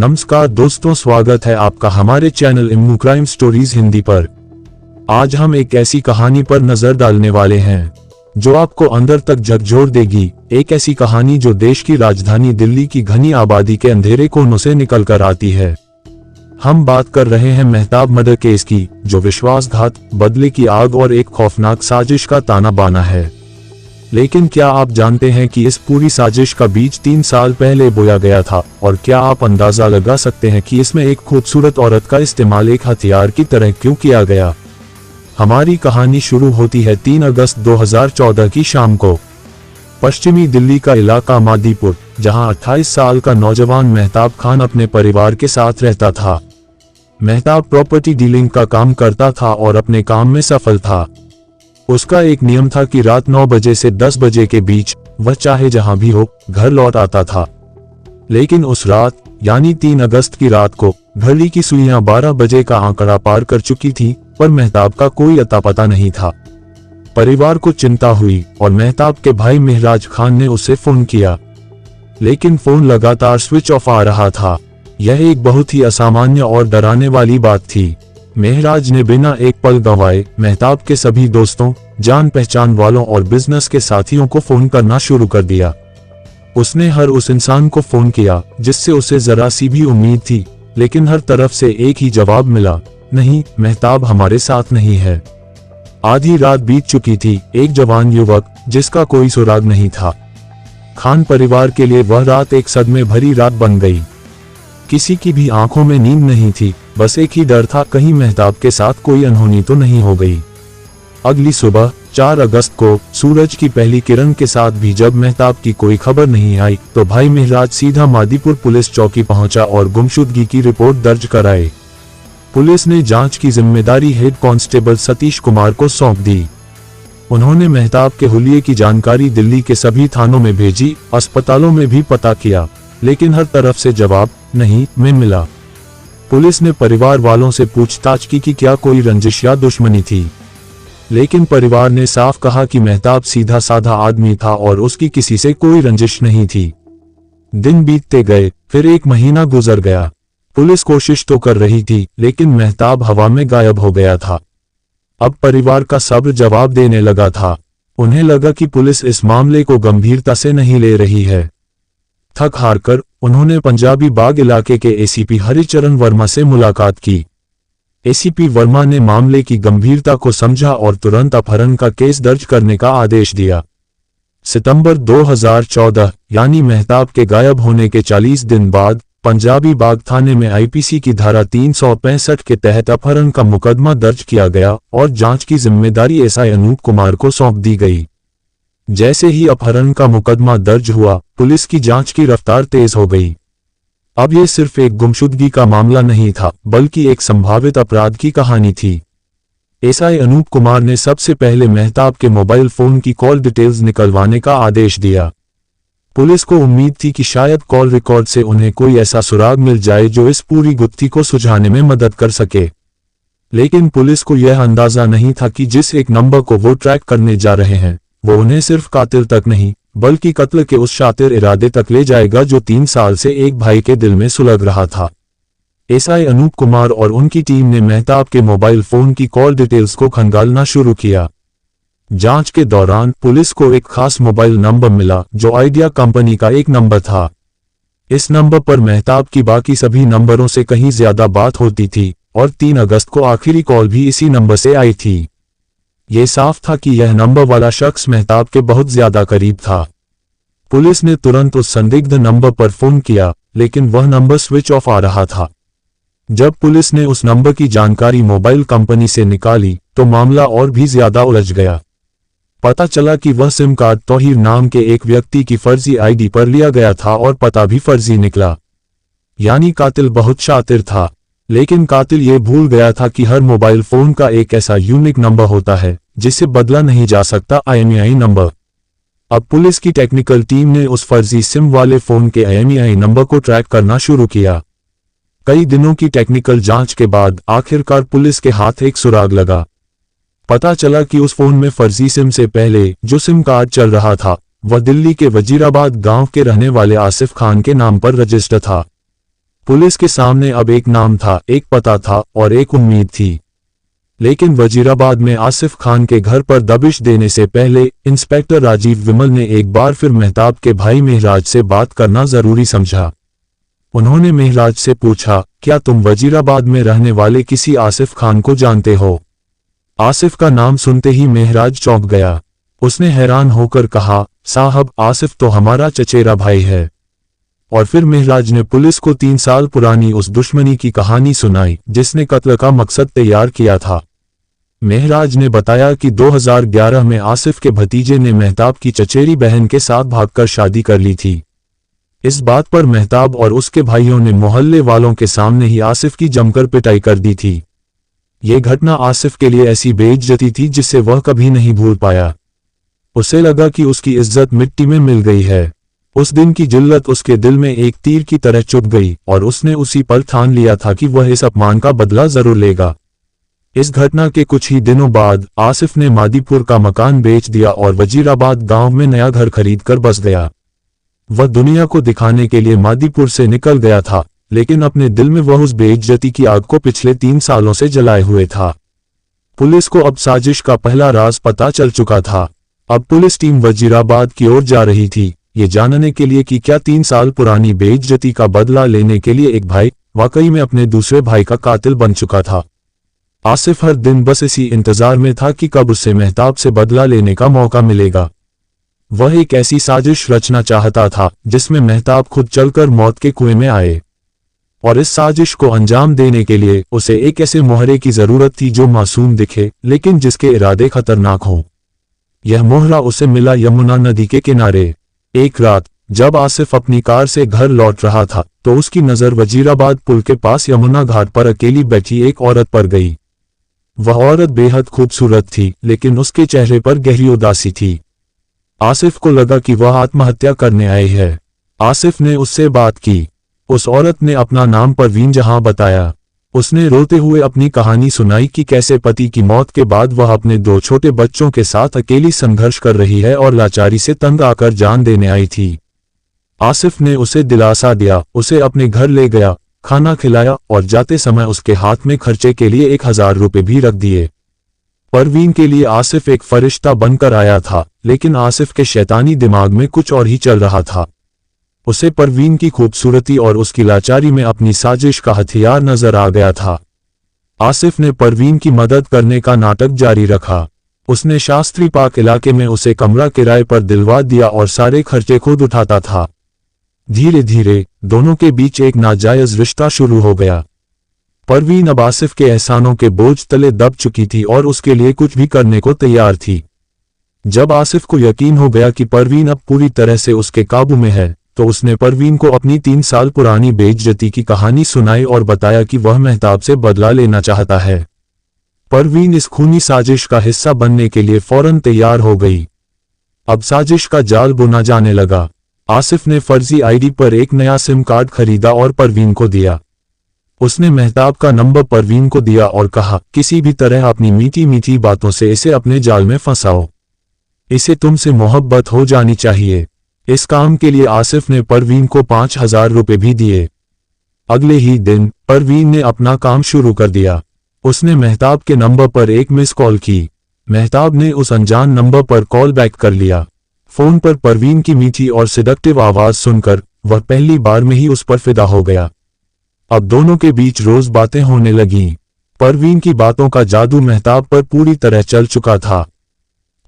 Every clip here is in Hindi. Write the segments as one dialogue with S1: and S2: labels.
S1: नमस्कार दोस्तों, स्वागत है आपका हमारे चैनल इम्मू क्राइम स्टोरीज हिंदी पर। आज हम एक ऐसी कहानी पर नजर डालने वाले हैं जो आपको अंदर तक झकझोर देगी। एक ऐसी कहानी जो देश की राजधानी दिल्ली की घनी आबादी के अंधेरे कोनों से निकल कर आती है। हम बात कर रहे हैं मेहताब मर्डर केस की, जो विश्वासघात, बदले की आग और एक खौफनाक साजिश का ताना बाना है। लेकिन क्या आप जानते हैं कि इस पूरी साजिश का बीज 3 साल पहले बोया गया था? और क्या आप अंदाजा लगा सकते हैं कि इसमें एक खूबसूरत औरत का इस्तेमाल एक हथियार की तरह क्यों किया गया? हमारी कहानी शुरू होती है 3 अगस्त 2014 की शाम को। पश्चिमी दिल्ली का इलाका मादीपुर, जहां 28 साल का नौजवान मेहताब खान अपने परिवार के साथ रहता था। मेहताब प्रॉपर्टी डीलिंग का काम करता था और अपने काम में सफल था। उसका एक नियम था कि रात 9 बजे से 10 बजे के बीच वह चाहे जहां भी हो घर लौट आता था। लेकिन उस रात यानी 3 अगस्त की रात को घड़ी की सुइयां 12 बजे का आंकड़ा पार कर चुकी थी, पर मेहताब का कोई अता पता नहीं था। परिवार को चिंता हुई और मेहताब के भाई महराज खान ने उसे फोन किया, लेकिन फोन लगातार स्विच ऑफ आ रहा था। यह एक बहुत ही असामान्य और डराने वाली बात थी। महराज ने बिना एक पल गंवाए मेहताब के सभी दोस्तों, जान पहचान वालों और बिजनेस के साथियों को फोन करना शुरू कर दिया। उसने हर उस इंसान को फोन किया जिससे उसे जरा सी भी उम्मीद थी, लेकिन हर तरफ से एक ही जवाब मिला, नहीं, मेहताब हमारे साथ नहीं है। आधी रात बीत चुकी थी। एक जवान युवक जिसका कोई सुराग नहीं था। खान परिवार के लिए वह रात एक सदमे भरी रात बन गई। किसी की भी आंखों में नींद नहीं थी, बस एक ही डर था, कहीं मेहताब के साथ कोई अनहोनी तो नहीं हो गई। अगली सुबह 4 अगस्त को सूरज की पहली किरण के साथ भी जब मेहताब की कोई खबर नहीं आई, तो भाई महराज सीधा मादीपुर पुलिस चौकी पहुंचा और गुमशुदगी की रिपोर्ट दर्ज कराई। पुलिस ने जांच की जिम्मेदारी हेड कांस्टेबल सतीश कुमार को सौंप दी। उन्होंने मेहताब के हुलिये की जानकारी दिल्ली के सभी थानों में भेजी, अस्पतालों में भी पता किया, लेकिन हर तरफ से जवाब नहीं में मिला। पुलिस ने परिवार वालों से पूछताछ की कि क्या कोई रंजिश या दुश्मनी थी, लेकिन परिवार ने साफ कहा कि मेहताब सीधा साधा आदमी था और उसकी किसी से कोई रंजिश नहीं थी। दिन बीतते गए, फिर 1 महीना गुजर गया। पुलिस कोशिश तो कर रही थी, लेकिन मेहताब हवा में गायब हो गया था। अब परिवार का सब्र जवाब देने लगा था। उन्हें लगा कि पुलिस इस मामले को गंभीरता से नहीं ले रही है। थक हार कर उन्होंने पंजाबी बाग इलाके के एसीपी हरिचरण वर्मा से मुलाकात की। एसीपी वर्मा ने मामले की गंभीरता को समझा और तुरंत अपहरण का केस दर्ज करने का आदेश दिया। सितंबर 2014 यानी मेहताब के गायब होने के 40 दिन बाद पंजाबी बाग थाने में आईपीसी की धारा 365 के तहत अपहरण का मुकदमा दर्ज किया गया और जांच की जिम्मेदारी एसआई अनूप कुमार को सौंप दी गई। जैसे ही अपहरण का मुकदमा दर्ज हुआ, पुलिस की जांच की रफ्तार तेज हो गई। अब यह सिर्फ एक गुमशुदगी का मामला नहीं था, बल्कि एक संभावित अपराध की कहानी थी। एसआई अनूप कुमार ने सबसे पहले मेहताब के मोबाइल फोन की कॉल डिटेल्स निकलवाने का आदेश दिया। पुलिस को उम्मीद थी कि शायद कॉल रिकॉर्ड से उन्हें कोई ऐसा सुराग मिल जाए जो इस पूरी गुत्थी को सुलझाने में मदद कर सके। लेकिन पुलिस को यह अंदाजा नहीं था कि जिस एक नंबर को वो ट्रैक करने जा रहे हैं, वो उन्हें सिर्फ कातिल तक नहीं, बल्कि कत्ल के उस शातिर इरादे तक ले जाएगा जो 3 साल से एक भाई के दिल में सुलग रहा था। एसआई अनूप कुमार और उनकी टीम ने मेहताब के मोबाइल फोन की कॉल डिटेल्स को खंगालना शुरू किया। जांच के दौरान पुलिस को एक खास मोबाइल नंबर मिला जो आइडिया कंपनी का एक नंबर था। इस नंबर पर मेहताब की बाकी सभी नंबरों से कहीं ज्यादा बात होती थी और 3 अगस्त को आखिरी कॉल भी इसी नंबर से आई थी। ये साफ था कि यह नंबर वाला शख्स मेहताब के बहुत ज्यादा करीब था। पुलिस ने तुरंत उस संदिग्ध नंबर पर फोन किया, लेकिन वह नंबर स्विच ऑफ आ रहा था। जब पुलिस ने उस नंबर की जानकारी मोबाइल कंपनी से निकाली, तो मामला और भी ज्यादा उलझ गया। पता चला कि वह सिम कार्ड तौहीर नाम के एक व्यक्ति की फर्जी आईडी पर लिया गया था और पता भी फर्जी निकला। यानी कातिल बहुत शातिर था, लेकिन कातिल ये भूल गया था कि हर मोबाइल फोन का एक ऐसा यूनिक नंबर होता है जिसे बदला नहीं जा सकता, IMEI नंबर। अब पुलिस की टेक्निकल टीम ने उस फर्जी सिम वाले फोन के IMEI नंबर को ट्रैक करना शुरू किया। कई दिनों की टेक्निकल जांच के बाद आखिरकार पुलिस के हाथ एक सुराग लगा। पता चला कि उस फोन में फर्जी सिम से पहले जो सिम कार्ड चल रहा था, वह दिल्ली के वजीराबाद गांव के रहने वाले आसिफ खान के नाम पर रजिस्टर था। पुलिस के सामने अब एक नाम था, एक पता था और एक उम्मीद थी। लेकिन वजीराबाद में आसिफ खान के घर पर दबिश देने से पहले इंस्पेक्टर राजीव विमल ने एक बार फिर मेहताब के भाई मेहराज से बात करना जरूरी समझा। उन्होंने मेहराज से पूछा, क्या तुम वजीराबाद में रहने वाले किसी आसिफ खान को जानते हो? आसिफ का नाम सुनते ही मेहराज चौंक गया। उसने हैरान होकर कहा, साहब, आसिफ तो हमारा चचेरा भाई है। और फिर मेहराज ने पुलिस को 3 साल पुरानी उस दुश्मनी की कहानी सुनाई जिसने कत्ल का मकसद तैयार किया था। मेहराज ने बताया कि 2011 में आसिफ के भतीजे ने मेहताब की चचेरी बहन के साथ भागकर शादी कर ली थी। इस बात पर मेहताब और उसके भाइयों ने मोहल्ले वालों के सामने ही आसिफ की जमकर पिटाई कर दी थी। ये घटना आसिफ के लिए ऐसी बेइज्जती थी जिसे वह कभी नहीं भूल पाया। उसे लगा कि उसकी इज्जत मिट्टी में मिल गई है। उस दिन की जिल्लत उसके दिल में एक तीर की तरह चुभ गई और उसने उसी पल ठान लिया था कि वह इस अपमान का बदला जरूर लेगा। इस घटना के कुछ ही दिनों बाद आसिफ ने मादीपुर का मकान बेच दिया और वजीराबाद गांव में नया घर खरीदकर बस गया। वह दुनिया को दिखाने के लिए मादीपुर से निकल गया था, लेकिन अपने दिल में वह उस बेइज्जती की आग को पिछले 3 सालों से जलाए हुए था। पुलिस को अब साजिश का पहला राज पता चल चुका था। अब पुलिस टीम वजीराबाद की ओर जा रही थी, ये जानने के लिए कि क्या 3 साल पुरानी बेइज्जती का बदला लेने के लिए एक भाई वाकई में अपने दूसरे भाई का कातिल बन चुका था। आसिफ हर दिन बस इसी इंतजार में था कि कब उसे मेहताब से बदला लेने का मौका मिलेगा। वह एक ऐसी साजिश रचना चाहता था जिसमें मेहताब खुद चलकर मौत के कुएं में आए, और इस साजिश को अंजाम देने के लिए उसे एक ऐसे मोहरे की जरूरत थी जो मासूम दिखे लेकिन जिसके इरादे खतरनाक हों। यह मोहरा उसे मिला यमुना नदी के किनारे। एक रात जब आसिफ अपनी कार से घर लौट रहा था तो उसकी नजर वजीराबाद पुल के पास यमुना घाट पर अकेली बैठी एक औरत पर गई। वह औरत बेहद खूबसूरत थी, लेकिन उसके चेहरे पर गहरी उदासी थी। आसिफ को लगा कि वह आत्महत्या करने आई है। आसिफ ने उससे बात की। उस औरत ने अपना नाम परवीन जहां बताया। उसने रोते हुए अपनी कहानी सुनाई कि कैसे पति की मौत के बाद वह अपने 2 छोटे बच्चों के साथ अकेली संघर्ष कर रही है और लाचारी से तंग आकर जान देने आई थी। आसिफ ने उसे दिलासा दिया, उसे अपने घर ले गया, खाना खिलाया और जाते समय उसके हाथ में खर्चे के लिए 1000 रुपये भी रख दिए। परवीन के लिए आसिफ एक फरिश्ता बनकर आया था, लेकिन आसिफ के शैतानी दिमाग में कुछ और ही चल रहा था। उसे परवीन की खूबसूरती और उसकी लाचारी में अपनी साजिश का हथियार नजर आ गया था। आसिफ ने परवीन की मदद करने का नाटक जारी रखा। उसने शास्त्री पार्क इलाके में उसे कमरा किराए पर दिलवा दिया और सारे खर्चे खुद उठाता था। धीरे धीरे दोनों के बीच एक नाजायज रिश्ता शुरू हो गया। परवीन अब आसिफ के एहसानों के बोझ तले दब चुकी थी और उसके लिए कुछ भी करने को तैयार थी। जब आसिफ को यकीन हो गया कि परवीन अब पूरी तरह से उसके काबू में है, तो उसने परवीन को अपनी 3 साल पुरानी बेइज्जती की कहानी सुनाई और बताया कि वह मेहताब से बदला लेना चाहता है। परवीन इस खूनी साजिश का हिस्सा बनने के लिए फौरन तैयार हो गई। अब साजिश का जाल बुना जाने लगा। आसिफ ने फर्जी आईडी पर एक नया सिम कार्ड खरीदा और परवीन को दिया। उसने मेहताब का नंबर परवीन को दिया और कहा, किसी भी तरह अपनी मीठी मीठी बातों से इसे अपने जाल में फंसाओ। इसे तुमसे मोहब्बत हो जानी चाहिए। इस काम के लिए आसिफ ने परवीन को 5000 रुपये भी दिए। अगले ही दिन परवीन ने अपना काम शुरू कर दिया। उसने मेहताब के नंबर पर एक मिस कॉल की। मेहताब ने उस अनजान नंबर पर कॉल बैक कर लिया। फोन पर परवीन की मीठी और सिडक्टिव आवाज सुनकर वह पहली बार में ही उस पर फिदा हो गया। अब दोनों के बीच रोज बातें होने लगीं। परवीन की बातों का जादू मेहताब पर पूरी तरह चल चुका था।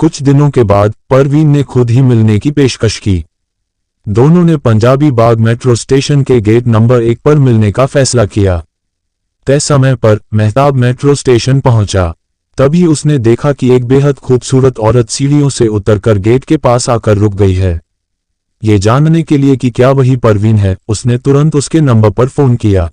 S1: कुछ दिनों के बाद परवीन ने खुद ही मिलने की पेशकश की। दोनों ने पंजाबी बाग मेट्रो स्टेशन के गेट नंबर 1 पर मिलने का फैसला किया। तय समय पर मेहताब मेट्रो स्टेशन पहुंचा। तभी उसने देखा कि एक बेहद खूबसूरत औरत सीढ़ियों से उतरकर गेट के पास आकर रुक गई है। ये जानने के लिए कि क्या वही परवीन है, उसने तुरंत उसके नंबर पर फोन किया।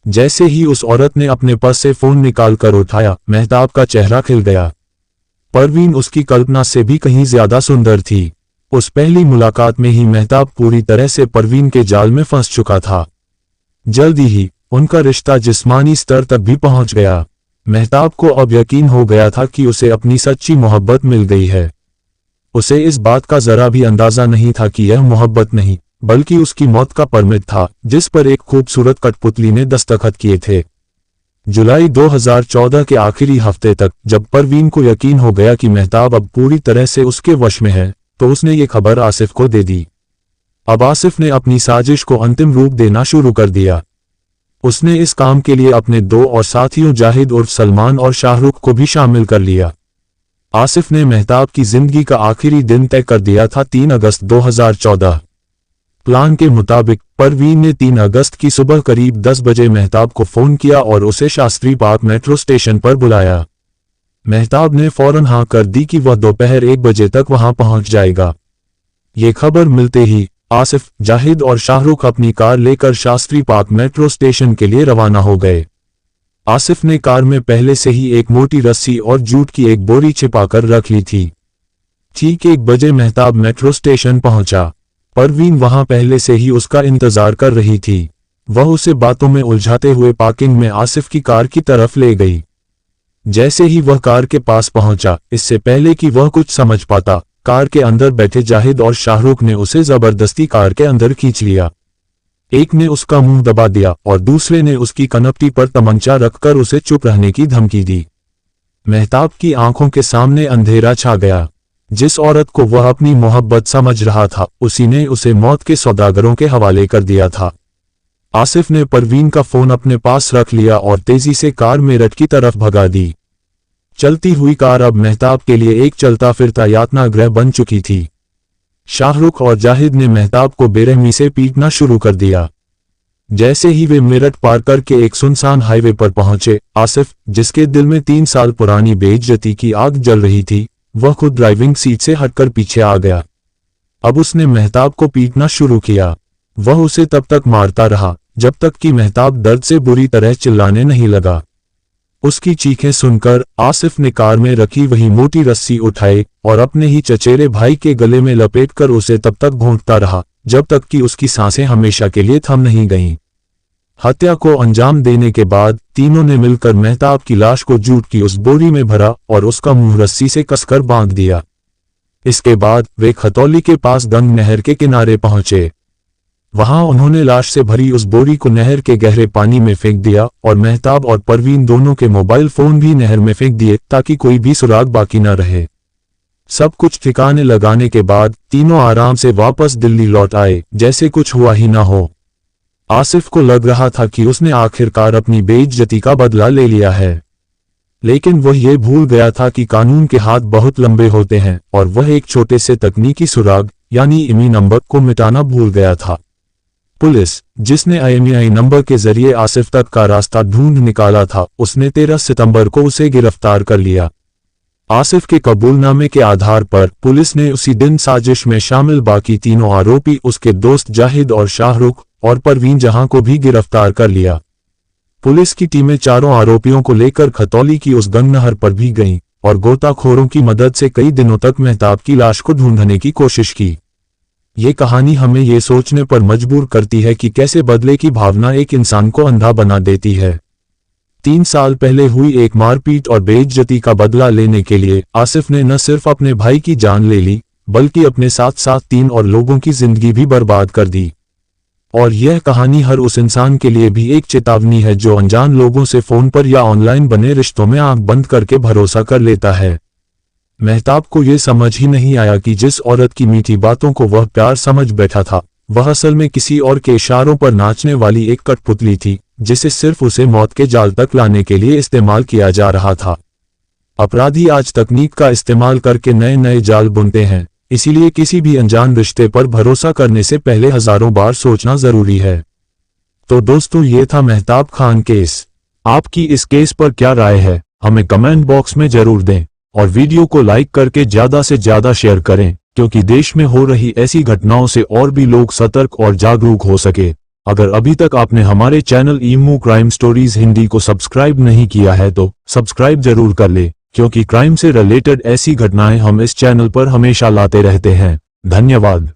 S1: जैसे ही उस औरत ने अपने पर्स से फोन निकालकर उठाया, मेहताब का चेहरा खिल गया। परवीन उसकी कल्पना से भी कहीं ज्यादा सुंदर थी। उस पहली मुलाकात में ही मेहताब पूरी तरह से परवीन के जाल में फंस चुका था। जल्दी ही उनका रिश्ता जिस्मानी स्तर तक भी पहुंच गया। मेहताब को अब यकीन हो गया था कि उसे अपनी सच्ची मोहब्बत मिल गई है। उसे इस बात का जरा भी अंदाजा नहीं था कि यह मोहब्बत नहीं बल्कि उसकी मौत का परमिट था, जिस पर एक खूबसूरत कठपुतली ने दस्तखत किए थे। जुलाई 2014 के आखिरी हफ्ते तक जब परवीन को यकीन हो गया कि मेहताब अब पूरी तरह से उसके वश में है, तो उसने ये खबर आसिफ को दे दी। अब आसिफ ने अपनी साजिश को अंतिम रूप देना शुरू कर दिया। उसने इस काम के लिए अपने दो और साथियों जाहिद उर्फ सलमान और शाहरुख को भी शामिल कर लिया। आसिफ ने मेहताब की जिंदगी का आखिरी दिन तय कर दिया था 3 अगस्त 2014। प्लान के मुताबिक परवीन ने 3 अगस्त की सुबह करीब 10 बजे मेहताब को फोन किया और उसे शास्त्री पार्क मेट्रो स्टेशन पर बुलाया। मेहताब ने फौरन हाँ कर दी कि वह दोपहर 1 बजे तक वहां पहुंच जाएगा। ये खबर मिलते ही आसिफ, जाहिद और शाहरुख अपनी कार लेकर शास्त्री पार्क मेट्रो स्टेशन के लिए रवाना हो गए। आसिफ ने कार में पहले से ही एक मोटी रस्सी और जूट की एक बोरी छिपाकर रख ली थी। ठीक 1 बजे मेहताब मेट्रो स्टेशन पहुंचा। परवीन वहां पहले से ही उसका इंतजार कर रही थी। वह उसे बातों में उलझाते हुए पार्किंग में आसिफ की कार की तरफ ले गई। जैसे ही वह कार के पास पहुंचा, इससे पहले कि वह कुछ समझ पाता, कार के अंदर बैठे जाहिद और शाहरुख ने उसे जबरदस्ती कार के अंदर खींच लिया। एक ने उसका मुंह दबा दिया और दूसरे ने उसकी कनपटी पर तमंचा रखकर उसे चुप रहने की धमकी दी। मेहताब की आंखों के सामने अंधेरा छा गया। जिस औरत को वह अपनी मोहब्बत समझ रहा था, उसी ने उसे मौत के सौदागरों के हवाले कर दिया था। आसिफ ने परवीन का फोन अपने पास रख लिया और तेजी से कार मेरठ की तरफ भगा दी। चलती हुई कार अब मेहताब के लिए एक चलता फिरता यातना गृह बन चुकी थी। शाहरुख और जाहिद ने मेहताब को बेरहमी से पीटना शुरू कर दिया। जैसे ही वे मेरठ पार करके एक सुनसान हाईवे पर पहुंचे, आसिफ, जिसके दिल में 3 साल पुरानी बेइज्जती की आग जल रही थी, वह खुद ड्राइविंग सीट से हटकर पीछे आ गया। अब उसने मेहताब को पीटना शुरू किया। वह उसे तब तक मारता रहा जब तक कि मेहताब दर्द से बुरी तरह चिल्लाने नहीं लगा। उसकी चीखें सुनकर आसिफ ने कार में रखी वही मोटी रस्सी उठाई और अपने ही चचेरे भाई के गले में लपेटकर उसे तब तक घोंटता रहा जब तक कि उसकी सांसें हमेशा के लिए थम नहीं गईं। हत्या को अंजाम देने के बाद तीनों ने मिलकर मेहताब की लाश को जूट की उस बोरी में भरा और उसका मुंह रस्सी से कसकर बांध दिया। इसके बाद वे खतौली के पास गंग नहर के किनारे पहुंचे। वहां उन्होंने लाश से भरी उस बोरी को नहर के गहरे पानी में फेंक दिया और मेहताब और परवीन दोनों के मोबाइल फोन भी नहर में फेंक दिए ताकि कोई भी सुराग बाकी न रहे। सब कुछ ठिकाने लगाने के बाद तीनों आराम से वापस दिल्ली लौट आए, जैसे कुछ हुआ ही ना हो। आसिफ को लग रहा था कि उसने आखिरकार अपनी बेइज्जती का बदला ले लिया है, लेकिन वह ये भूल गया था कि कानून के हाथ बहुत लंबे होते हैं और वह एक छोटे से तकनीकी सुराग यानी IMEI नंबर को मिटाना भूल गया था। पुलिस, जिसने IMEI नंबर के जरिए आसिफ तक का रास्ता ढूंढ निकाला था, उसने 13 सितंबर को उसे गिरफ्तार कर लिया। आसिफ के कबूलनामे के आधार पर पुलिस ने उसी दिन साजिश में शामिल बाकी तीनों आरोपी, उसके दोस्त जाहिद और शाहरुख और परवीन जहां को भी गिरफ्तार कर लिया। पुलिस की टीमें चारों आरोपियों को लेकर खतौली की उस गंग नहर पर भी गईं और गोताखोरों की मदद से कई दिनों तक मेहताब की लाश को ढूंढने की कोशिश की। ये कहानी हमें ये सोचने पर मजबूर करती है कि कैसे बदले की भावना एक इंसान को अंधा बना देती है। 3 साल पहले हुई एक मारपीट और बेइज्जती का बदला लेने के लिए आसिफ ने न सिर्फ अपने भाई की जान ले ली, बल्कि अपने साथ साथ 3 और लोगों की जिंदगी भी बर्बाद कर दी। और यह कहानी हर उस इंसान के लिए भी एक चेतावनी है जो अनजान लोगों से फोन पर या ऑनलाइन बने रिश्तों में आंख बंद करके भरोसा कर लेता है। मेहताब को यह समझ ही नहीं आया कि जिस औरत की मीठी बातों को वह प्यार समझ बैठा था, वह असल में किसी और के इशारों पर नाचने वाली एक कठपुतली थी, जिसे सिर्फ उसे मौत के जाल तक लाने के लिए इस्तेमाल किया जा रहा था। अपराधी आज तकनीक का इस्तेमाल करके नए नए जाल बुनते हैं, इसीलिए किसी भी अनजान रिश्ते पर भरोसा करने से पहले हजारों बार सोचना जरूरी है। तो दोस्तों, ये था मेहताब खान केस। आपकी इस केस पर क्या राय है, हमें कमेंट बॉक्स में जरूर दें और वीडियो को लाइक करके ज्यादा से ज्यादा शेयर करें, क्योंकि देश में हो रही ऐसी घटनाओं से और भी लोग सतर्क और जागरूक हो सके। अगर अभी तक आपने हमारे channel emu crime stories Hindi को सब्सक्राइब नहीं किया है तो सब्सक्राइब जरूर कर ले, क्योंकि क्राइम से रिलेटेड ऐसी घटनाएं हम इस चैनल पर हमेशा लाते रहते हैं। धन्यवाद।